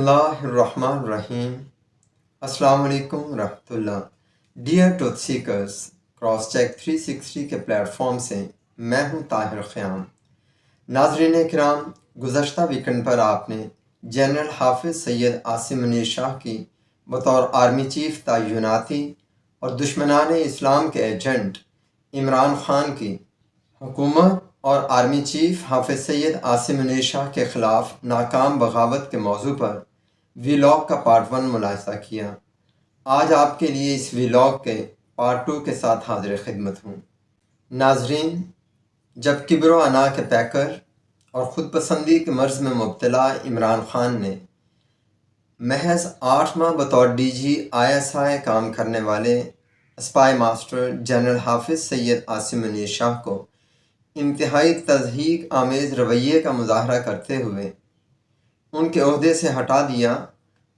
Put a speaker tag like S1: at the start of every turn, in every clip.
S1: اللہ الرحمن الرحیم۔ السلام علیکم ورحمۃ اللہ۔ Dear truth seekers, cross check 360 کے پلیٹ فارم سے میں ہوں طاہر خیام۔ ناظرین کرام، گزشتہ ویکنڈ پر آپ نے جنرل حافظ سید عاصم منیر شاہ کی بطور آرمی چیف تعیناتی اور دشمنان اسلام کے ایجنٹ عمران خان کی حکومت اور آرمی چیف حافظ سید عاصم منیر شاہ کے خلاف ناکام بغاوت کے موضوع پر ویلاگ کا پارٹ 1 ملاحظہ کیا۔ آج آپ کے لیے اس ویلاگ کے پارٹ 2 کے ساتھ حاضر خدمت ہوں۔ ناظرین، جب کبر و انا کے پیکر اور خود پسندی کے مرض میں مبتلا عمران خان نے محض 8 ماہ بطور DG/ISI کام کرنے والے اسپائی ماسٹر جنرل حافظ سید عاصم منیر شاہ کو انتہائی تضحیک آمیز رویے کا مظاہرہ کرتے ہوئے ان کے عہدے سے ہٹا دیا،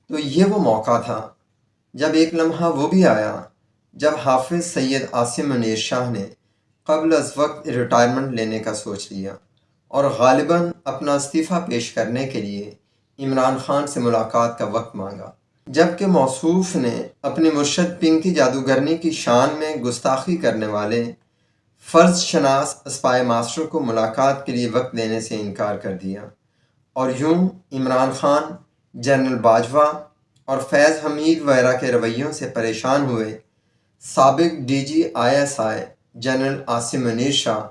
S1: تو یہ وہ موقع تھا جب ایک لمحہ وہ بھی آیا جب حافظ سید عاصم منیر شاہ نے قبل از وقت ریٹائرمنٹ لینے کا سوچ لیا اور غالباً اپنا استعفیٰ پیش کرنے کے لیے عمران خان سے ملاقات کا وقت مانگا، جبکہ موصوف نے اپنی مرشد پنکی جادوگرنی کی شان میں گستاخی کرنے والے فرض شناس اسپائی ماسٹر کو ملاقات کے لیے وقت دینے سے انکار کر دیا، اور یوں عمران خان جنرل باجوہ اور فیض حمید وغیرہ کے رویوں سے پریشان ہوئے سابق DG/ISI جنرل عاصم منیر شاہ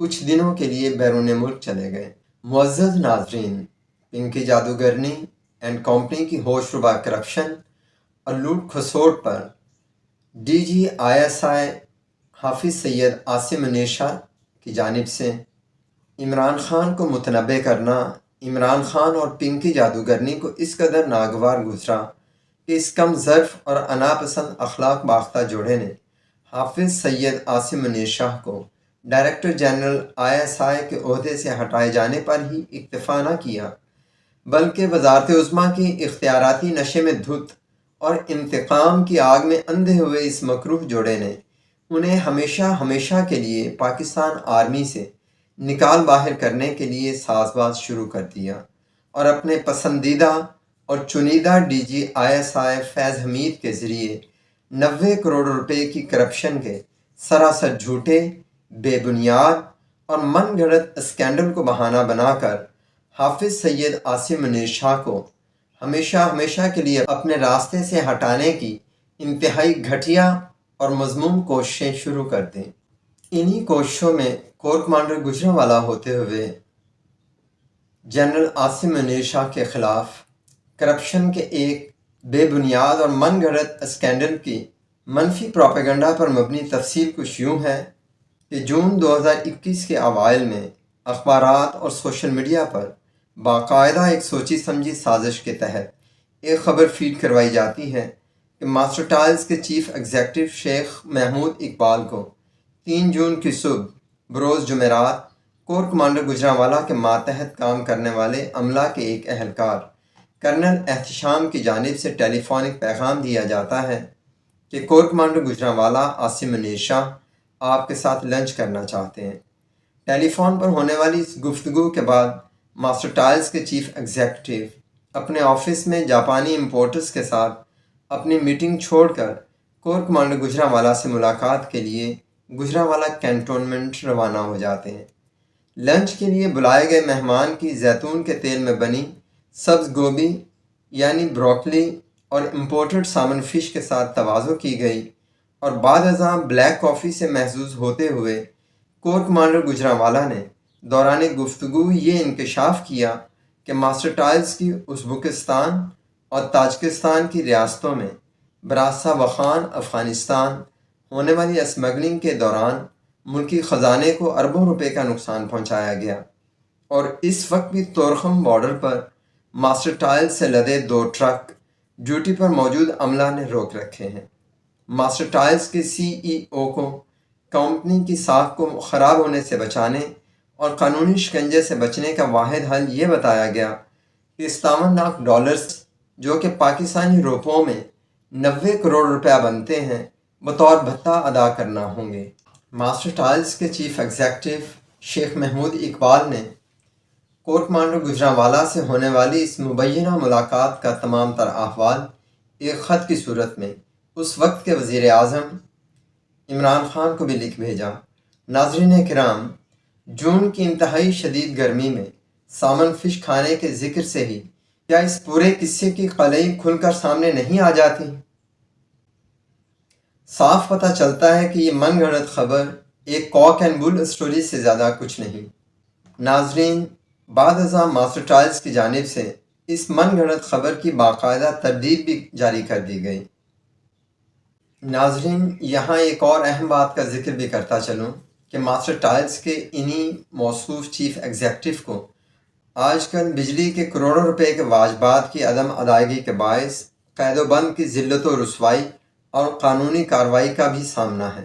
S1: کچھ دنوں کے لیے بیرون ملک چلے گئے۔ معزز ناظرین، پنکی جادوگرنی اینڈ کمپنی کی ہوش ربا کرپشن اور لوٹ کھسوٹ پر DG/ISI حافظ سید عاصم منیر شاہ کی جانب سے عمران خان کو متنبع کرنا عمران خان اور پنکی جادوگرنی کو اس قدر ناگوار گزرا کہ اس کم ظرف اور انا پسند اخلاق باختہ جوڑے نے حافظ سید عاصم منیر شاہ کو ڈائریکٹر جنرل ISI کے عہدے سے ہٹائے جانے پر ہی اکتفا نہ کیا، بلکہ وزارت عظمیٰ کی اختیاراتی نشے میں دھت اور انتقام کی آگ میں اندھے ہوئے اس مکروہ جوڑے نے انہیں ہمیشہ کے لیے پاکستان آرمی سے نکال باہر کرنے کے لیے ساز باز شروع کر دیا، اور اپنے پسندیدہ اور چنیدہ DG/ISI فیض حمید کے ذریعے 90 کروڑ روپے کی کرپشن کے سراسر جھوٹے، بے بنیاد اور من گھڑت اسکینڈل کو بہانہ بنا کر حافظ سید عاصم منیر شاہ کو ہمیشہ کے لیے اپنے راستے سے ہٹانے کی انتہائی گھٹیا اور مذموم کوششیں شروع کر دیں۔ انہی کوششوں میں کور کمانڈر گجرانوالہ ہوتے ہوئے جنرل عاصم منیر شاہ کے خلاف کرپشن کے ایک بے بنیاد اور من گھڑت اسکینڈل کی منفی پروپیگنڈا پر مبنی تفصیل کچھ یوں ہے کہ جون 2021 کے اوائل میں اخبارات اور سوشل میڈیا پر باقاعدہ ایک سوچی سمجھی سازش کے تحت ایک خبر فیڈ کروائی جاتی ہے کہ ماسٹر ٹائلز کے چیف ایگزیکٹو شیخ محمود اقبال کو 3 جون کی صبح بروز جمعرات کور کمانڈر گجرانوالہ کے ماتحت کام کرنے والے عملہ کے ایک اہلکار کرنل احتشام کی جانب سے ٹیلی فونک پیغام دیا جاتا ہے کہ کور کمانڈر گجرانوالہ عاصم منیر شاہ آپ کے ساتھ لنچ کرنا چاہتے ہیں۔ ٹیلی فون پر ہونے والی اس گفتگو کے بعد ماسٹر ٹائلز کے چیف ایگزیکٹو اپنے آفس میں جاپانی امپورٹرز کے ساتھ اپنی میٹنگ چھوڑ کر کور کمانڈر گجرانوالہ سے ملاقات کے لیے گجرانوالہ کینٹونمنٹ روانہ ہو جاتے ہیں۔ لنچ کے لیے بلائے گئے مہمان کی زیتون کے تیل میں بنی سبز گوبھی یعنی بروکلی اور امپورٹڈ سامن فش کے ساتھ تواضع کی گئی، اور بعد ازاں بلیک کافی سے محظوظ ہوتے ہوئے کور کمانڈر گجرانوالہ نے دوران گفتگو یہ انکشاف کیا کہ ماسٹر ٹائلز کی ازبکستان اور تاجکستان کی ریاستوں میں براسا وخان افغانستان ہونے والی اسمگلنگ کے دوران ملکی خزانے کو اربوں روپے کا نقصان پہنچایا گیا، اور اس وقت بھی طورخم بارڈر پر ماسٹر ٹائل سے لدے 2 ٹرک ڈیوٹی پر موجود عملہ نے روک رکھے ہیں۔ ماسٹر ٹائلز کے CEO کو کمپنی کی ساکھ کو خراب ہونے سے بچانے اور قانونی شکنجے سے بچنے کا واحد حل یہ بتایا گیا کہ 57 لاکھ ڈالرز جو کہ پاکستانی روپوں میں 90 کروڑ روپیہ بنتے ہیں بطور بھتہ ادا کرنا ہوں گے۔ ماسٹر ٹائلز کے چیف ایگزیکٹو شیخ محمود اقبال نے کوٹ مانڈو گجرانوالا سے ہونے والی اس مبینہ ملاقات کا تمام تر احوال ایک خط کی صورت میں اس وقت کے وزیر اعظم عمران خان کو بھی لکھ بھیجا۔ ناظرین کرام، جون کی انتہائی شدید گرمی میں سامن فش کھانے کے ذکر سے ہی کیا اس پورے قصے کی قلعیں کھل کر سامنے نہیں آ جاتی؟ صاف پتہ چلتا ہے کہ یہ من گھڑت خبر ایک کاک اینڈ بل اسٹوری سے زیادہ کچھ نہیں۔ ناظرین، بعد ازاں ماسٹر ٹرائلز کی جانب سے اس من گھڑت خبر کی باقاعدہ تردید بھی جاری کر دی گئی۔ ناظرین، یہاں ایک اور اہم بات کا ذکر بھی کرتا چلوں کہ ماسٹر ٹائلز کے انہی موصوف چیف ایگزیکٹو کو آج کل بجلی کے کروڑوں روپے کے واجبات کی عدم ادائیگی کے باعث قید و بند کی ذلت و رسوائی اور قانونی کارروائی کا بھی سامنا ہے۔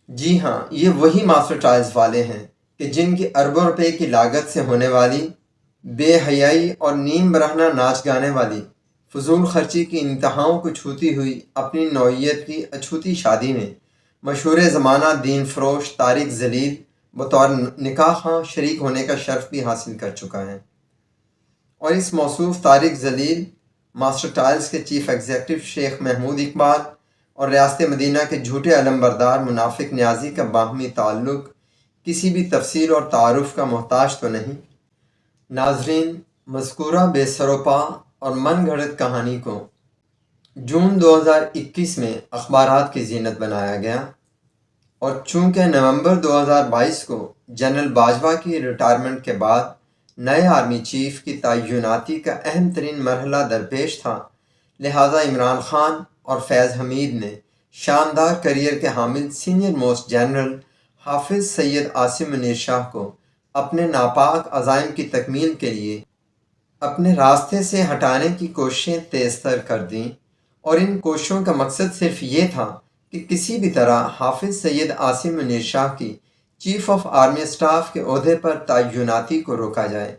S1: جی ہاں، یہ وہی ماسٹر ٹائلز والے ہیں کہ جن کی اربوں روپے کی لاگت سے ہونے والی بے حیائی اور نیم برہنہ ناچ گانے والی فضول خرچی کی انتہاؤں کو چھوتی ہوئی اپنی نوعیت کی اچھوتی شادی میں مشہور زمانہ دین فروش طارق ذلیل بطور نکاح خواں شریک ہونے کا شرف بھی حاصل کر چکا ہے۔ اور اس موصوف طارق ذلیل ماسٹر ٹائلز کے چیف ایگزیکٹو شیخ محمود اقبال اور ریاست مدینہ کے جھوٹے علمبردار منافق نیازی کا باہمی تعلق کسی بھی تفصیل اور تعارف کا محتاج تو نہیں۔ ناظرین، مذکورہ بے سروپا اور من گھڑت کہانی کو جون 2021 میں اخبارات کی زینت بنایا گیا، اور چونکہ نومبر 2022 کو جنرل باجوہ کی ریٹائرمنٹ کے بعد نئے آرمی چیف کی تعیناتی کا اہم ترین مرحلہ درپیش تھا، لہٰذا عمران خان اور فیض حمید نے شاندار کیریئر کے حامل سینئر موسٹ جنرل حافظ سید عاصم منیر شاہ کو اپنے ناپاک عزائم کی تکمیل کے لیے اپنے راستے سے ہٹانے کی کوششیں تیز تر کر دیں، اور ان کوششوں کا مقصد صرف یہ تھا کہ کسی بھی طرح حافظ سید عاصم منیر شاہ کی چیف آف آرمی اسٹاف کے عہدے پر تعیناتی کو روکا جائے،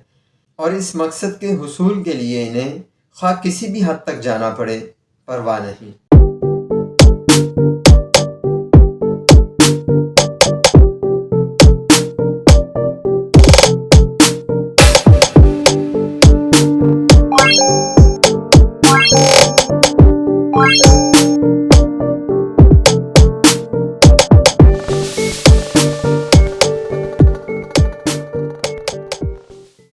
S1: اور اس مقصد کے حصول کے لیے انہیں خواہ کسی بھی حد تک جانا پڑے پرواہ نہیں۔